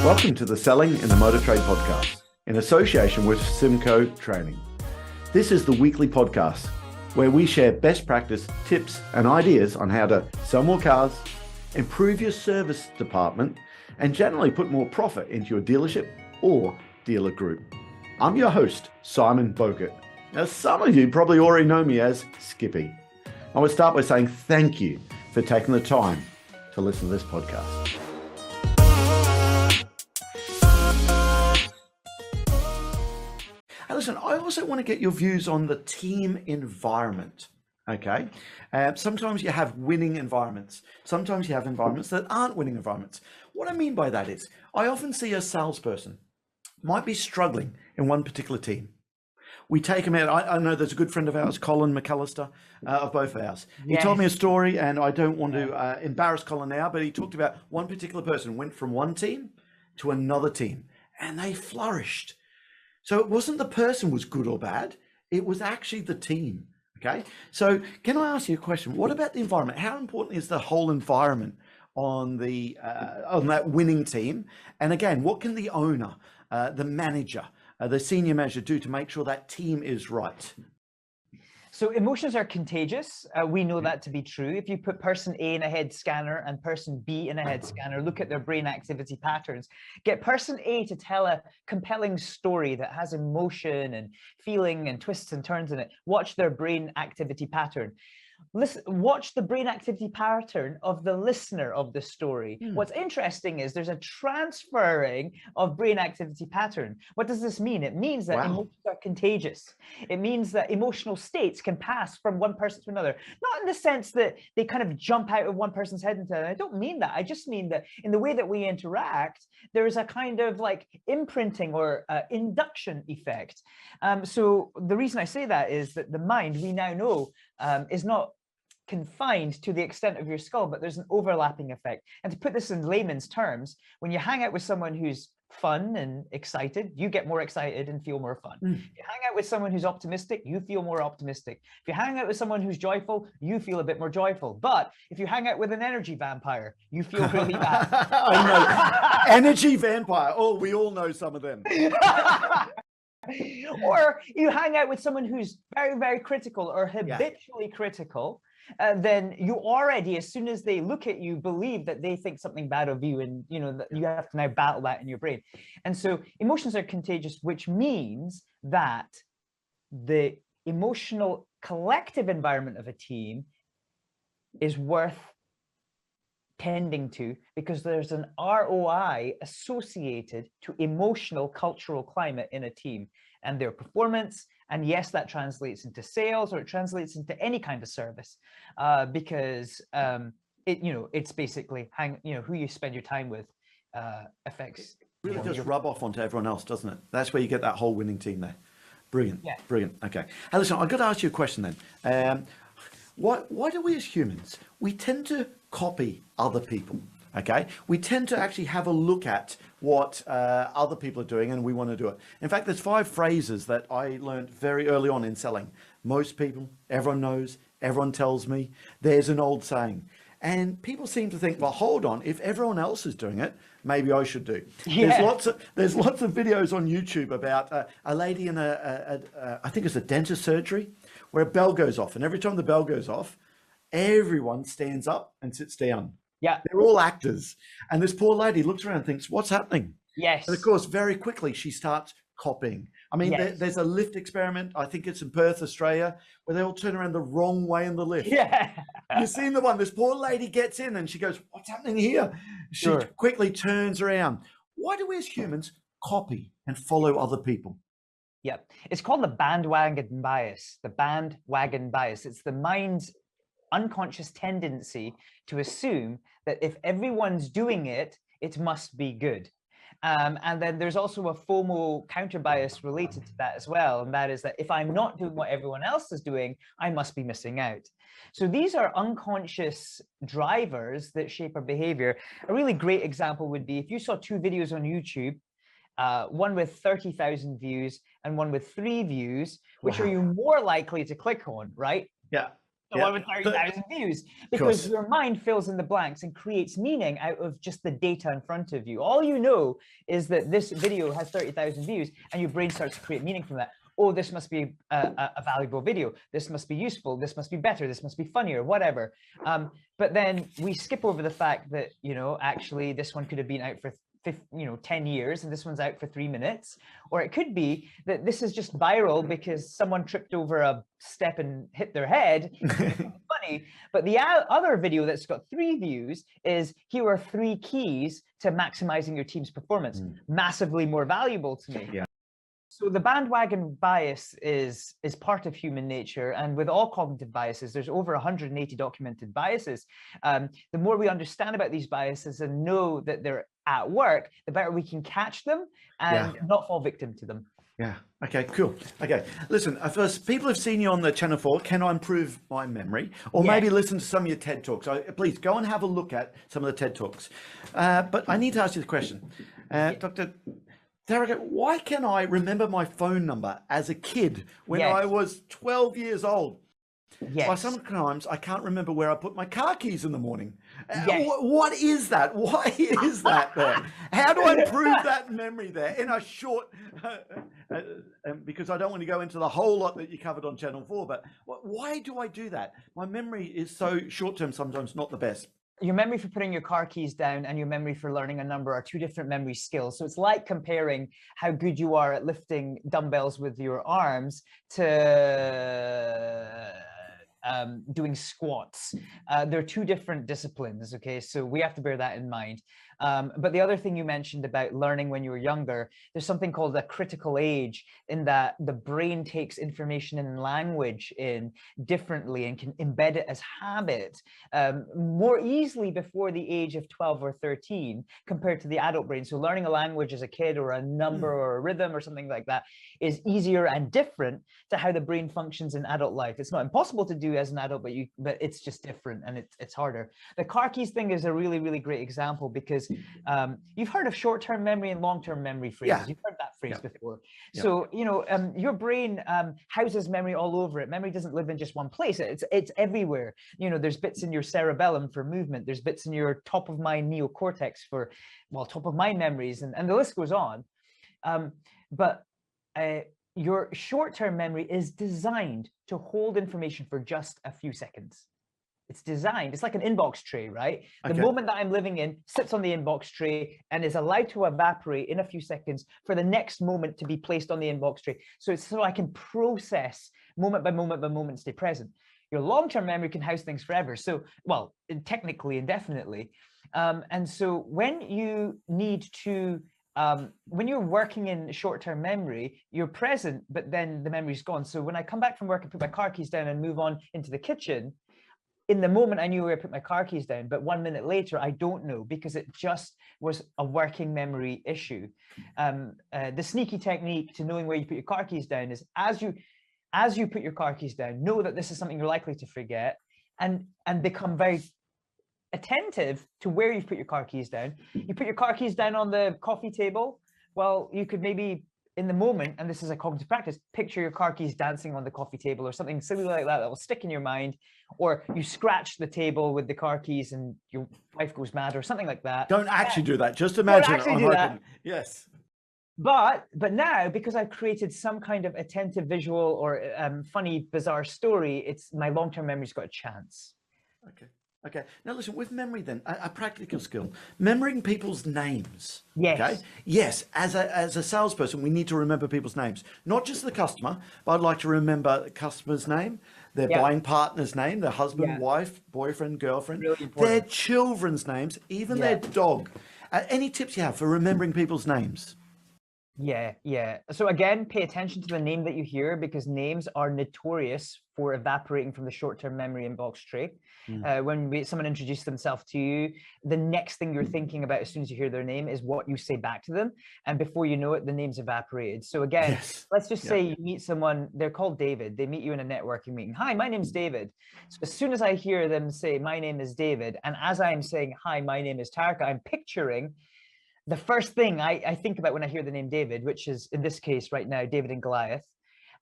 Welcome to the Selling in the Motor Trade podcast, in association with symcotraining. This is the weekly podcast where we share best practice, tips and ideas on how to sell more cars, improve your service department, and generally put more profit into your dealership or dealer group. I'm your host, Simon Bowkett. Now, some of you probably already know me as Skippy. I would start by saying thank you for taking the time to listen to this podcast. Listen, I also want to get your views on the team environment, okay? Sometimes you have winning environments. Sometimes you have environments that aren't winning environments. What I mean by that is, I often see a salesperson might be struggling in one particular team. We take him out. I know there's a good friend of ours, Colin McAllister, of both of ours. He told me a story, and I don't want to embarrass Colin now, but he talked about one particular person went from one team to another team, and they flourished. So it wasn't the person was good or bad, it was actually the team, okay? So can I ask you a question? What about the environment? How important is the whole environment on that winning team? And again, what can the owner, the manager, the senior manager do to make sure that team is right? So emotions are contagious. We know that to be true. If you put person A in a head scanner and person B in a head scanner, look at their brain activity patterns, get person A to tell a compelling story that has emotion and feeling and twists and turns in it, watch their brain activity pattern. Listen, watch the brain activity pattern of the listener of the story. What's interesting is there's a transferring of brain activity pattern. What does this mean? It means that emotions are contagious. It means that emotional states can pass from one person to another. Not in the sense that they kind of jump out of one person's head into another. I don't mean that. I just mean that in the way that we interact, there is a kind of like imprinting or induction effect. So the reason I say that is that the mind, we now know, is not confined to the extent of your skull, but there's an overlapping effect. And to put this in layman's terms, when you hang out with someone who's fun and excited, you get more excited and feel more fun. If you hang out with someone who's optimistic, you feel more optimistic. If you hang out with someone who's joyful, you feel a bit more joyful. But if you hang out with an energy vampire, you feel really bad. I know. Energy vampire. Oh, we all know some of them. Or you hang out with someone who's very, very critical or habitually critical, then you already, as soon as they look at you, believe that they think something bad of you, and you know that you have to now battle that in your brain. And so emotions are contagious, which means that the emotional collective environment of a team is worth tending to, because there's an ROI associated to emotional cultural climate in a team and their performance. And yes, that translates into sales, or it translates into any kind of service, because it's basically who you spend your time with affects. Really does rub off onto everyone else, doesn't it? That's where you get that whole winning team there. Brilliant. Yeah. Brilliant. Okay. Hey, listen, I've got to ask you a question then. Why do we as humans, we tend to copy other people, okay? We tend to actually have a look at what other people are doing, and we want to do it. In fact, there's 5 phrases that I learned very early on in selling. Most people, everyone knows, everyone tells me, there's an old saying. And people seem to think, well, hold on, if everyone else is doing it, maybe I should do. Yeah. There's lots of videos on YouTube about a lady in I think it's a dentist surgery, where a bell goes off, and every time the bell goes off, everyone stands up and sits down. Yeah. They're all actors. And this poor lady looks around and thinks, what's happening? Yes. And of course, very quickly, she starts copying. I mean, there's a lift experiment, I think it's in Perth, Australia, where they all turn around the wrong way in the lift. Yeah. You've seen the one, this poor lady gets in and she goes, what's happening here? She quickly turns around. Why do we as humans copy and follow other people? Yeah, it's called the bandwagon bias. The bandwagon bias. It's the mind's unconscious tendency to assume that if everyone's doing it, it must be good. And then there's also a FOMO counter bias related to that as well. And that is that if I'm not doing what everyone else is doing, I must be missing out. So these are unconscious drivers that shape our behavior. A really great example would be if you saw 2 videos on YouTube, one with 30,000 views and one with 3 views, which are you more likely to click on, right? Yeah. the one with 30,000 views, because your mind fills in the blanks and creates meaning out of just the data in front of you. All you know is that this video has 30,000 views, and your brain starts to create meaning from that. Oh, this must be a valuable video. This must be useful. This must be better. This must be funnier, whatever. But then we skip over the fact that, you know, actually this one could have been out for 10 years and this one's out for 3 minutes. Or it could be that this is just viral because someone tripped over a step and hit their head. Funny. But the other video that's got 3 views is, here are 3 keys to maximizing your team's performance. Massively more valuable to me. Yeah. So the bandwagon bias is part of human nature, and with all cognitive biases, there's over 180 documented biases. The more we understand about these biases and know that they're at work, the better we can catch them and not fall victim to them. Yeah. Okay, cool. Okay. Listen, first, people have seen you on the Channel 4. Can I improve my memory? Or maybe listen to some of your TED Talks. So please go and have a look at some of the TED Talks. But I need to ask you the question. Dr. Tharagat, why can I remember my phone number as a kid when I was 12 years old? Yes. Well, sometimes I can't remember where I put my car keys in the morning. What is that? Why is that there? How do I improve that memory there in a short, because I don't want to go into the whole lot that you covered on Channel 4, but why do I do that? My memory is so short-term, sometimes not the best. Your memory for putting your car keys down and your memory for learning a number are 2 different memory skills. So it's like comparing how good you are at lifting dumbbells with your arms to doing squats. They're 2 different disciplines, okay? So we have to bear that in mind. But the other thing you mentioned about learning when you were younger, there's something called a critical age, in that the brain takes information and language in differently and can embed it as habit more easily before the age of 12 or 13 compared to the adult brain. So learning a language as a kid, or a number or a rhythm or something like that, is easier and different to how the brain functions in adult life. It's not impossible to do as an adult, but it's just different, and it's harder. The car keys thing is a really, really great example, because you've heard of short-term memory and long-term memory phrases. You've heard that phrase before. So, you know, your brain houses memory all over it. Memory doesn't live in just one place. It's everywhere. You know, there's bits in your cerebellum for movement. There's bits in your top of mind neocortex for, well, top of mind memories, and the list goes on. But your short-term memory is designed to hold information for just a few seconds. It's designed, it's like an inbox tray, right? The moment that I'm living in sits on the inbox tray and is allowed to evaporate in a few seconds for the next moment to be placed on the inbox tray. So it's so I can process moment by moment by moment, stay present. Your long-term memory can house things forever. So, well, technically, indefinitely. And so when you need to, when you're working in short-term memory, you're present, but then the memory's gone. So when I come back from work and put my car keys down and move on into the kitchen, in the moment I knew where I put my car keys down, but 1 minute later, I don't know, because it just was a working memory issue. The sneaky technique to knowing where you put your car keys down is, as you put your car keys down, know that this is something you're likely to forget, and become very attentive to where you've put your car keys down. You put your car keys down on the coffee table. Well, you could maybe, in the moment, and this is a cognitive practice, picture your car keys dancing on the coffee table, or something silly like that will stick in your mind. Or you scratch the table with the car keys and your wife goes mad, or something like that. Don't actually do that. Just imagine it. I'm hoping. Yes. But now, because I've created some kind of attentive visual or funny, bizarre story, it's my long-term memory's got a chance. Okay. Now listen, with memory then, a practical skill, remembering people's names. Yes. Okay. Yes. As a salesperson, we need to remember people's names, not just the customer, but I'd like to remember the customer's name, their buying partner's name, their husband, wife, boyfriend, girlfriend, really their children's names, even their dog. Any tips you have for remembering people's names? Yeah. So again, pay attention to the name that you hear, because names are notorious for evaporating from the short-term memory inbox tray. When someone introduces themselves to you, the next thing you're thinking about as soon as you hear their name is what you say back to them. And before you know it, the name's evaporated. So again, let's just say you meet someone, they're called David. They meet you in a networking meeting. Hi, my name's David. So as soon as I hear them say, my name is David, and as I'm saying, hi, my name is Tarka, I'm picturing the first thing I think about when I hear the name David, which is in this case right now, David and Goliath.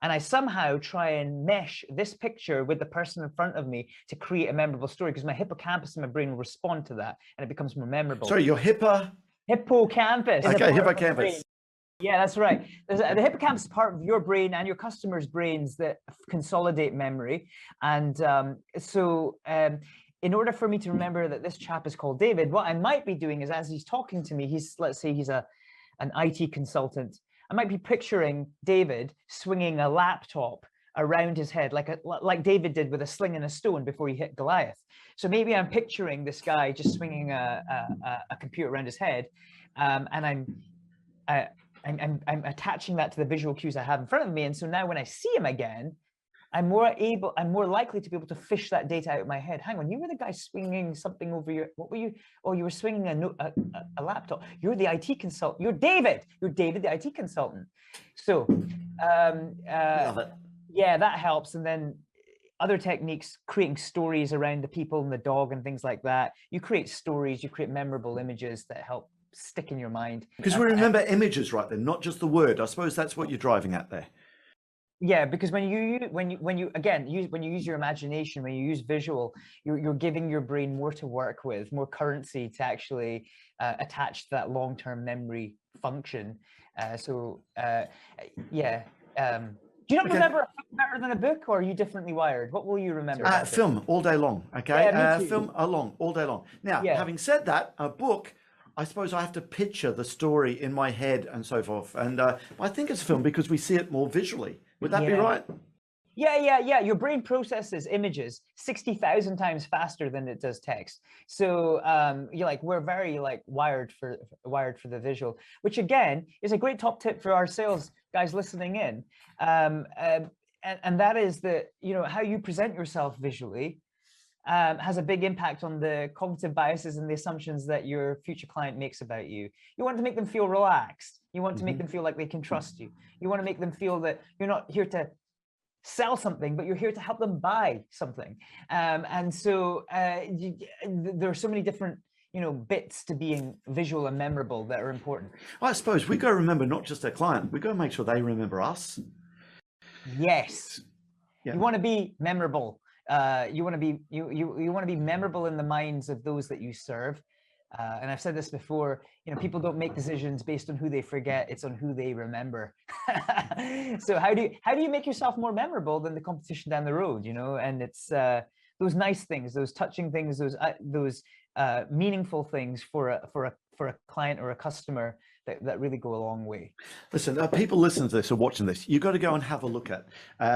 and I somehow try and mesh this picture with the person in front of me to create a memorable story, because my hippocampus in my brain will respond to that and it becomes more memorable. Sorry, your hippocampus. Okay, hippocampus. Yeah, that's right. The hippocampus is part of your brain and your customers' brains that consolidate memory. And in order for me to remember that this chap is called David, what I might be doing is, as he's talking to me, let's say he's an IT consultant, I might be picturing David swinging a laptop around his head, like David did with a sling and a stone before he hit Goliath. So maybe I'm picturing this guy just swinging a computer around his head, and I'm attaching that to the visual cues I have in front of me. And so now when I see him again, I'm more likely to be able to fish that data out of my head. Hang on, you were the guy swinging something over your, what were you? Oh, you were swinging a laptop. You're the IT consultant. You're David, the IT consultant. So, Love it. yeah, that helps. And then other techniques, creating stories around the people and the dog and things like that. You create stories, you create memorable images that help stick in your mind. Because we remember images right then, not just the word. I suppose that's what you're driving at there. Yeah, because when you use your imagination, when you use visual, you're giving your brain more to work with, more currency to actually attach to that long-term memory function. Yeah. Do you not remember a film better than a book, or are you differently wired? What will you remember? Film all day long. Okay, yeah, me too. Film all day long. Now, having said that, a book, I suppose I have to picture the story in my head and so forth. And I think it's a film because we see it more visually. Would that be right? Yeah. Your brain processes images 60,000 times faster than it does text. So we're very wired for the visual, which again is a great top tip for our sales guys listening in. And that is that, how you present yourself visually has a big impact on the cognitive biases and the assumptions that your future client makes about you. You want to make them feel relaxed. You want to make them feel like they can trust you. You want to make them feel that you're not here to sell something, but you're here to help them buy something. And so there are so many different bits to being visual and memorable that are important. Well, I suppose we got to remember not just our client, we got to make sure they remember us. Yes. Yeah. You want to be memorable. You want to be memorable in the minds of those that you serve. And I've said this before, people don't make decisions based on who they forget, it's on who they remember. So how do you make yourself more memorable than the competition down the road, And it's those nice things, those touching things, those meaningful things for a client or a customer that really go a long way. Listen, people listening to this or watching this, you got to go and have a look at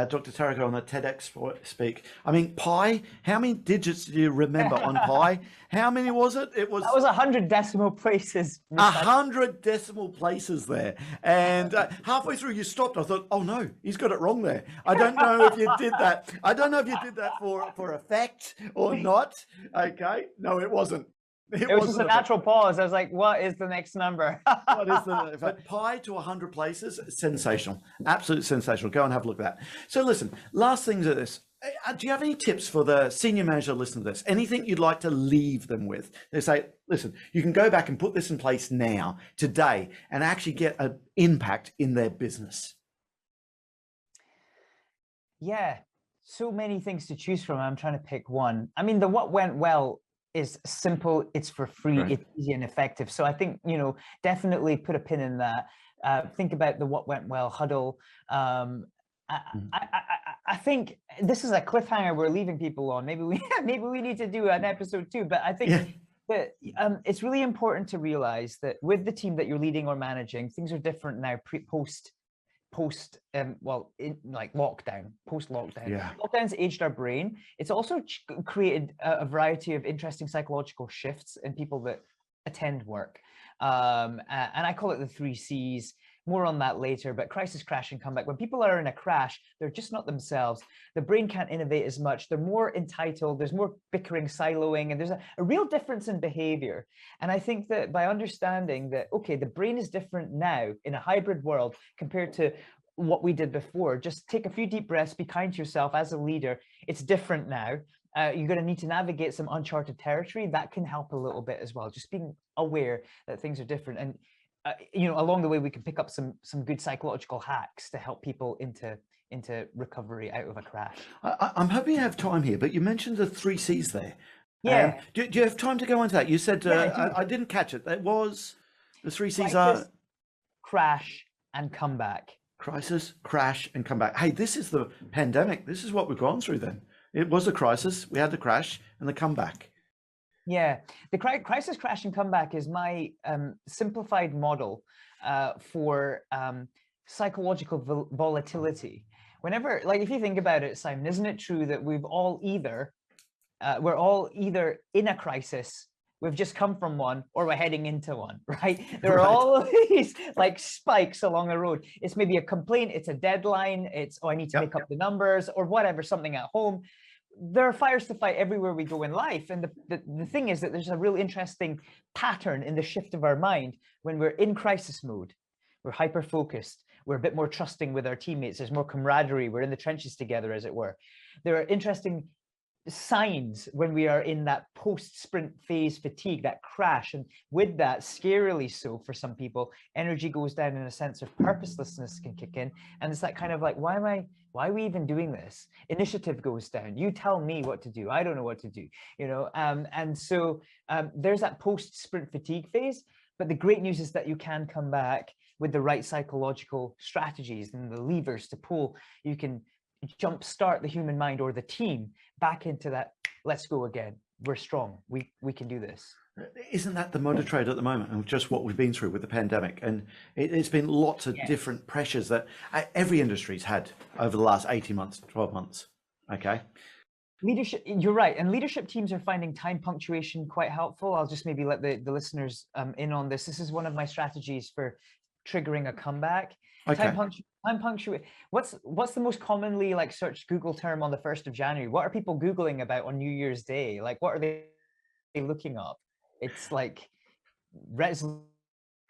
Dr. Tarraco on the TEDx speak. I mean, pi, how many digits do you remember on pi? How many was it? That was 100 decimal places. 100 decimal places there. And halfway through you stopped. I thought, oh no, he's got it wrong there. I don't know if you did that. I don't know if you did that for effect or not. Okay. No, it wasn't. It was just a natural pause. I was like, what is the next number? What is the pi to 100 places? Sensational. Absolutely sensational. Go and have a look at that. So listen, last thing to this. Do you have any tips for the senior manager listening to this? Anything you'd like to leave them with? They say, listen, you can go back and put this in place now, today, and actually get an impact in their business. Yeah, so many things to choose from. I'm trying to pick one. I mean, the what went well is simple, it's for free, right. It's easy and effective. So I think, definitely put a pin in that. Think about the what went well huddle. I think this is a cliffhanger we're leaving people on. Maybe we need to do an episode 2, but I think that it's really important to realize that with the team that you're leading or managing, things are different now post lockdown, post-lockdown. Yeah. Lockdown's aged our brain. It's also created a variety of interesting psychological shifts in people that attend work. And I call it the 3 C's. More on that later, but crisis, crash, and comeback. When people are in a crash, they're just not themselves. The brain can't innovate as much. They're more entitled. There's more bickering, siloing, and there's a real difference in behavior. And I think that by understanding that, okay, the brain is different now in a hybrid world compared to what we did before, just take a few deep breaths, be kind to yourself as a leader. It's different now. You're going to need to navigate some uncharted territory. That can help a little bit as well. Just being aware that things are different. And along the way, we can pick up some good psychological hacks to help people into recovery out of a crash. I'm hoping you have time here, but you mentioned the 3 C's there. Yeah. Do you have time to go into that? You said, I didn't catch it. That was, the 3 C's are crash, and come back. Crisis, crash, and come back. Hey, this is the pandemic. This is what we've gone through then. It was a crisis. We had the crash and the comeback. Yeah, the crisis, crash, and comeback is my simplified model for psychological volatility. Whenever, like, if you think about it, Simon, isn't it true that we're all either in a crisis, we've just come from one, or we're heading into one, right? There are all these like spikes along the road. It's maybe a complaint, it's a deadline, it's, oh, I need to make up the numbers or whatever, something at home. There are fires to fight everywhere we go in life. And the thing is that there's a real interesting pattern in the shift of our mind. When we're in crisis mode, we're hyper-focused, we're a bit more trusting with our teammates, there's more camaraderie, we're in the trenches together, as it were. There are interesting signs when we are in that post-sprint phase fatigue, that crash, and with that, scarily so for some people, energy goes down and a sense of purposelessness can kick in, and it's that kind of like, why are we even doing this? Initiative goes down. You tell me what to do, I don't know what to do, and so there's that post-sprint fatigue phase. But the great news is that you can come back with the right psychological strategies and the levers to pull. You can jumpstart the human mind or the team back into that, let's go again, we're strong, we can do this. Isn't that the motor trade at the moment, and just what we've been through with the pandemic? And it's been lots of different pressures that every industry's had over the last 18 months, 12 months. Okay. Leadership, you're right. And leadership teams are finding time punctuation quite helpful. I'll just maybe let the listeners in on this. This is one of my strategies for triggering a comeback. Okay. Time punctuate. What's the most commonly like searched Google term on the 1st of January? What are people Googling about on New Year's Day? Like, what are they looking up? It's like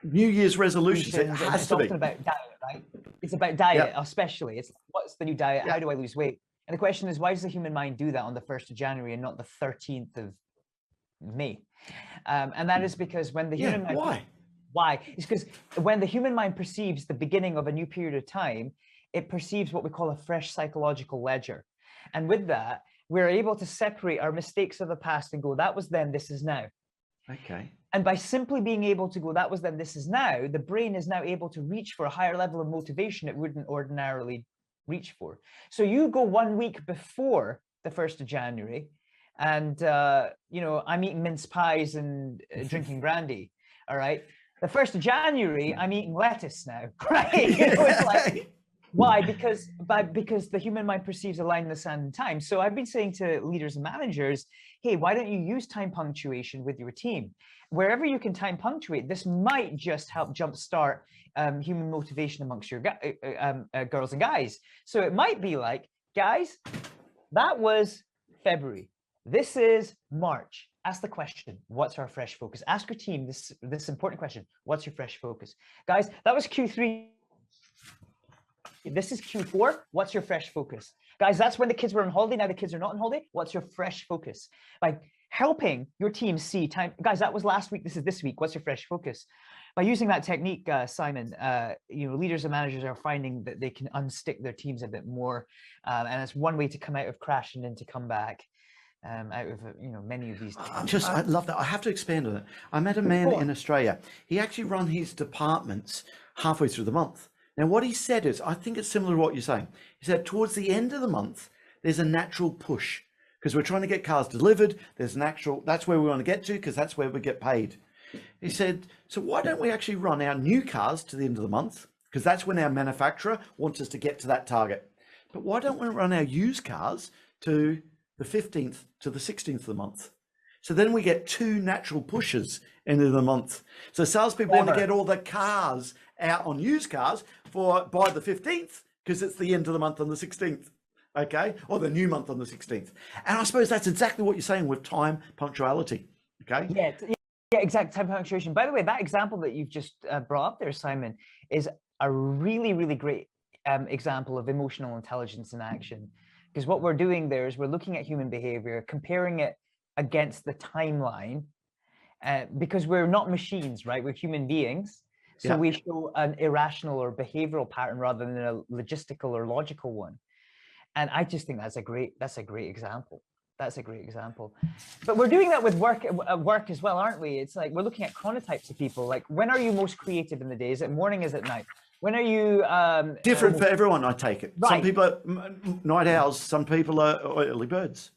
New Year's resolutions. It has to be. It's often about diet, right? It's about diet, especially. It's what's the new diet? How do I lose weight? And the question is, why does the human mind do that on the 1st of January and not the 13th of May? And that is because when the human mind... Why? It's because when the human mind perceives the beginning of a new period of time, it perceives what we call a fresh psychological ledger. And with that, we're able to separate our mistakes of the past and go, that was then, this is now. Okay. And by simply being able to go, that was then, this is now, the brain is now able to reach for a higher level of motivation it wouldn't ordinarily reach for. So you go 1 week before the 1st of January and, I'm eating mince pies and drinking brandy, all right? The 1st of January, I'm eating lettuce now, right? It's like, why? Because the human mind perceives a line in the sand in time. So I've been saying to leaders and managers, hey, why don't you use time punctuation with your team? Wherever you can time punctuate, this might just help jumpstart human motivation amongst your girls and guys. So it might be like, guys, that was February. This is March. Ask the question, what's our fresh focus? Ask your team this important question, what's your fresh focus? Guys, that was Q3. This is Q4. What's your fresh focus? Guys, that's when the kids were on holiday. Now the kids are not on holiday. What's your fresh focus? By helping your team see time. Guys, that was last week. This is this week. What's your fresh focus? By using that technique, Simon, leaders and managers are finding that they can unstick their teams a bit more. And it's one way to come out of crash and then to come back. Out of many of these. I love that. I have to expand on it. I met a man in Australia. He actually run his departments halfway through the month. Now, what he said is, I think it's similar to what you're saying. He said towards the end of the month, there's a natural push because we're trying to get cars delivered. There's that's where we want to get to because that's where we get paid. He said, so why don't we actually run our new cars to the end of the month? Because that's when our manufacturer wants us to get to that target. But why don't we run our used cars to the 15th to the 16th of the month? So then we get 2 natural pushes into the month. So salespeople want to get all the cars out on used cars by the 15th because it's the end of the month on the 16th, okay? Or the new month on the 16th. And I suppose that's exactly what you're saying with time punctuality, okay? Yeah, exact time punctuation. By the way, that example that you've just brought up there, Simon, is a really, really great example of emotional intelligence in action. Because what we're doing there is we're looking at human behavior, comparing it against the timeline, because we're not machines, right? We're human beings. So Yeah. we show an irrational or behavioral pattern rather than a logistical or logical one. And I just think that's a great example. That's a great example. But we're doing that with work as well, aren't we? It's like we're looking at chronotypes of people. Like, when are you most creative in the day? Is it morning? Is it night? When are you Different for everyone, I take it. Right. Some people are night owls, some people are early birds.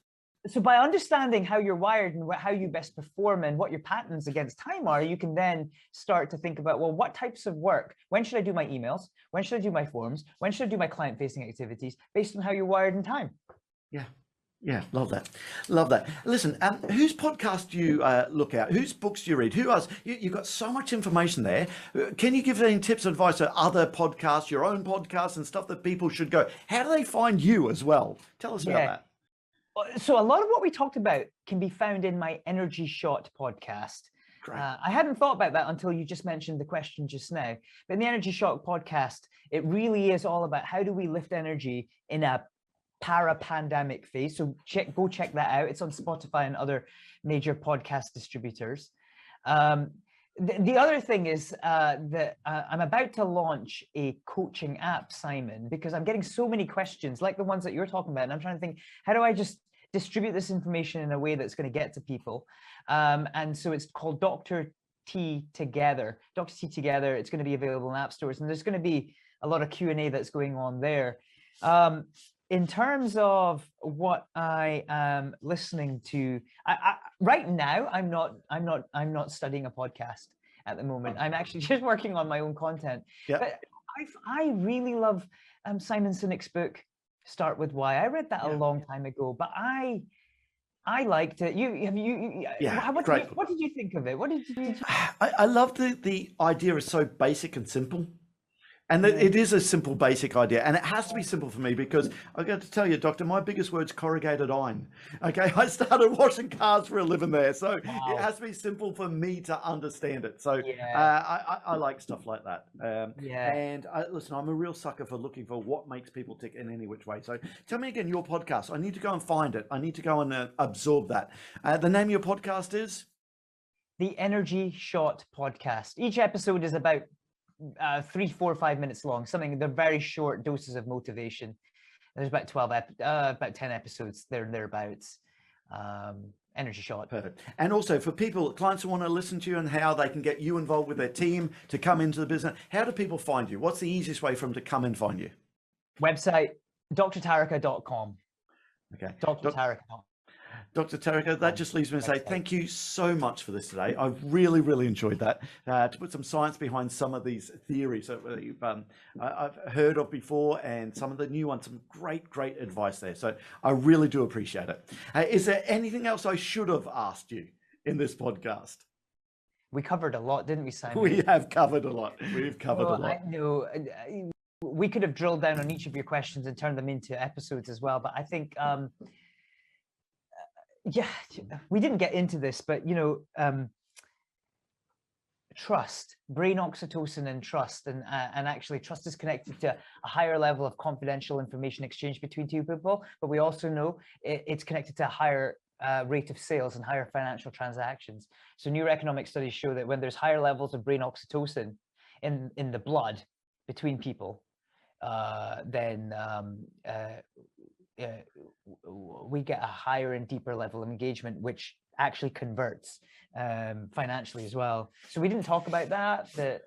So by understanding how you're wired and how you best perform and what your patterns against time are, you can then start to think about, well, what types of work? When should I do my emails? When should I do my forms? When should I do my client-facing activities based on how you're wired in time? Yeah. Yeah, love that. Love that. Listen, whose podcast do you look at? Whose books do you read? Who else? You've got so much information there. Can you give any tips or advice to other podcasts, your own podcasts and stuff that people should go? How do they find you as well? Tell us about that. So a lot of what we talked about can be found in my Energy Shot podcast. I hadn't thought about that until you just mentioned the question just now. But in the Energy Shot podcast, it really is all about how do we lift energy in a para-pandemic phase. So go check that out. It's on Spotify and other major podcast distributors. The other thing is that I'm about to launch a coaching app, Simon, because I'm getting so many questions like the ones that you're talking about. And I'm trying to think, how do I just distribute this information in a way that's going to get to people? And so it's called Dr. T Together. Dr. T Together. It's going to be available in app stores. And there's going to be a lot of Q&A that's going on there. In terms of what I am listening to, right now, I'm not studying a podcast at the moment. I'm actually just working on my own content. Yep. But I really love Simon Sinek's book, Start With Why. I read that a long time ago, but I liked it. What did you think of it? What did you? I love the idea is so basic and simple. And it is a simple, basic idea. And it has to be simple for me because I've got to tell you, Doctor, my biggest word's corrugated iron. Okay, I started washing cars for a living there. So it has to be simple for me to understand it. So I like stuff like that. And listen, I'm a real sucker for looking for what makes people tick in any which way. So tell me again, your podcast. I need to go and find it. I need to go and absorb that. The name of your podcast is? The Energy Shot Podcast. Each episode is about 3, 4, 5 minutes long. They're very short doses of motivation. There's about 10 episodes thereabouts. Energy Shot. Perfect. And also for clients who want to listen to you and how they can get you involved with their team to come into the business, how do people find you? What's the easiest way for them to come and find you? Website, drtaraka.com. Okay. drtaraka.com. Dr. Taraka, that just leaves me to say thank you so much for this today. I've really, really enjoyed that. To put some science behind some of these theories that I've heard of before and some of the new ones, some great advice there. So I really do appreciate it. Is there anything else I should have asked you in this podcast? We covered a lot, didn't we, Simon? We have covered a lot. We've covered a lot. I know. We could have drilled down on each of your questions and turned them into episodes as well. But I think... we didn't get into this, but trust, brain oxytocin and trust, and actually trust is connected to a higher level of confidential information exchange between two people. But we also know it's connected to a higher rate of sales and higher financial transactions. So neuroeconomic studies show that when there's higher levels of brain oxytocin in the blood between people, then we get a higher and deeper level of engagement, which actually converts financially as well. So we didn't talk about that, but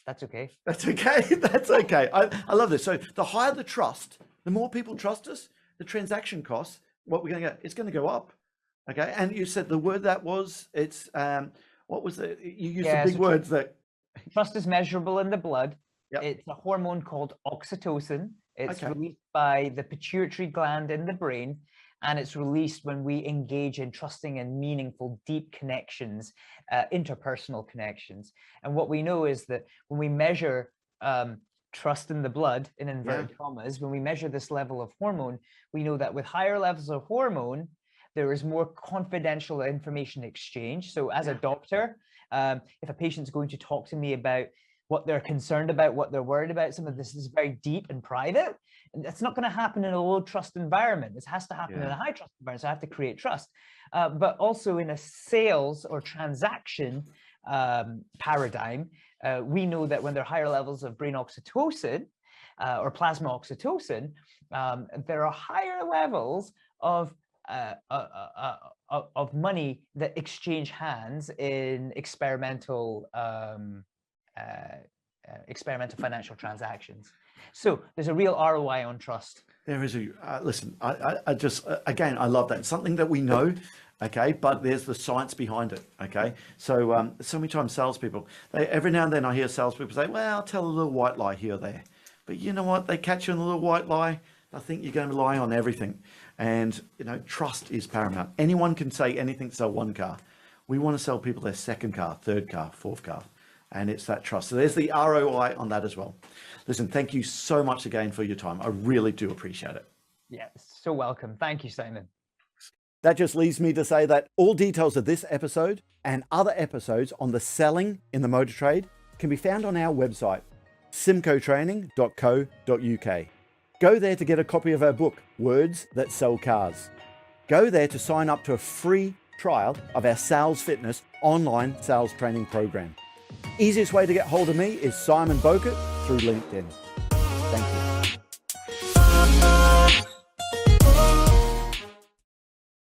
that's okay. That's okay. That's okay. I love this. So the higher the trust, the more people trust us, the transaction costs, what we're going to get, it's going to go up. Okay. And you said the word that was, it's, what was it? You used the big words that. Trust is measurable in the blood. Yep. It's a hormone called oxytocin. It's released by the pituitary gland in the brain, and it's released when we engage in trusting and meaningful, deep connections, interpersonal connections. And what we know is that when we measure trust in the blood, in inverted commas, when we measure this level of hormone, we know that with higher levels of hormone, there is more confidential information exchange. So as a doctor, if a patient's going to talk to me about what they're concerned about, what they're worried about, some of this is very deep and private. That's not going to happen in a low trust environment. This has to happen in Yeah. a high trust environment. So I have to create trust. But also in a sales or transaction paradigm, we know that when there are higher levels of brain oxytocin or plasma oxytocin, there are higher levels of money that exchange hands in experimental financial transactions. So there's a real ROI on trust. There is a listen. I just again, I love that. It's something that we know, okay, but there's the science behind it, okay. So so many times salespeople, every now and then I hear salespeople say, "Well, I'll tell a little white lie here or there," but you know what? They catch you in a little white lie. I think you're going to rely on everything, and you know, trust is paramount. Anyone can say anything to sell one car. We want to sell people their second car, third car, fourth car, and it's that trust. So there's the ROI on that as well. Listen, thank you so much again for your time. I really do appreciate it. Yeah, so welcome. Thank you, Simon. That just leaves me to say that all details of this episode and other episodes on the selling in the motor trade can be found on our website, symcotraining.co.uk. Go there to get a copy of our book, Words That Sell Cars. Go there to sign up to a free trial of our Sales Fitness online sales training program. Easiest way to get hold of me is Simon Bowkett through LinkedIn. Thank you.